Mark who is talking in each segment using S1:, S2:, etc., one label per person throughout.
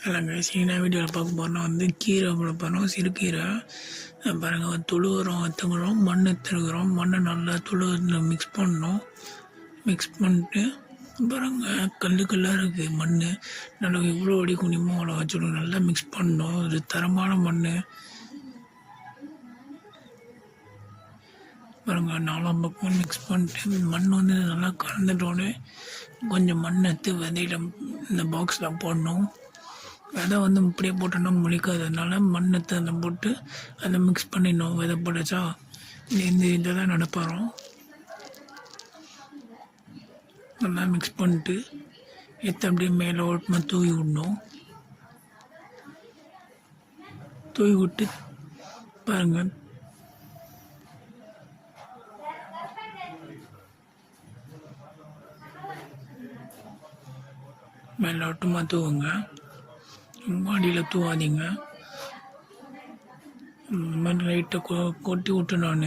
S1: இல்லைங்க சீனா வீடியோவில் பார்க்க போகிறோம்னா வந்து கீரை போட போகிறோம். சிறுகீரை பாருங்கள், துளு உரம் எடுத்துக்கிறோம், மண் எடுத்துக்கிறோம். மண்ணை நல்லா துளு மிக்ஸ் பண்ணணும். மிக்ஸ் பண்ணிட்டு பாருங்கள், கல்லாக இருக்குது மண். நல்லா எவ்வளோ அடி குனிமோ அவ்வளோ வச்சுக்கணும். நல்லா மிக்ஸ் பண்ணணும். ஒரு தரமான மண் பாருங்கள். நாலாம் பக்கம் மிக்ஸ் பண்ணிட்டு மண் வந்து நல்லா கலந்துட்டோன்னே கொஞ்சம் மண் எடுத்து விதையில இந்த பாக்ஸில் போடணும். விதை வந்து இப்படியே போட்டோன்னா முளைக்காததுனால மண் எடுத்து அதை போட்டு அதை மிக்ஸ் பண்ணிடணும். விதை போட்டுச்சா இந்த இதை தான் நடப்போம். நல்லா மிக்ஸ் பண்ணிட்டு எடுத்து அப்படியே மேலே ஓட்டமா தூவி விடணும். தூவி விட்டு பாருங்கள், மேலே ஓட்டமா தூவுங்க, மாடியில் தூவாதீங்க. இந்த மாதிரி லைட்டை கொட்டி விட்டு நான்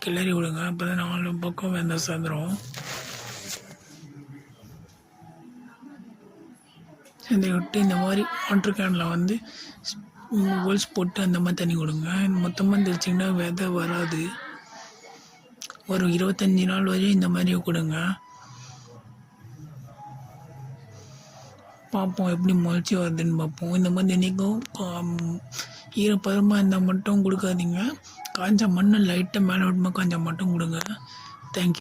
S1: கிளறி விடுங்க. அப்போ தான் 4 பக்கம் வெந்த சதுரம் சேர்ந்து விட்டு இந்த மாதிரி வாட்டர் கேனில் வந்து ஹோல்ஸ் போட்டு அந்த மாதிரி தண்ணி கொடுங்க. மொத்தமாக தெளிச்சிங்கன்னா விதை வராது. ஒரு 25 நாள் வரையும் இந்த மாதிரி கொடுங்க. பார்ப்போம் எப்படி முளைச்சி வருதுன்னு பார்ப்போம். இந்த மாதிரி என்றைக்கும் ஈரப்பதமாக இருந்தால் மட்டும் கொடுக்காதீங்க. காஞ்ச மண் லைட்டாக மேலே விட்டுமா காஞ்சா மட்டும் கொடுங்க. தேங்க்யூ.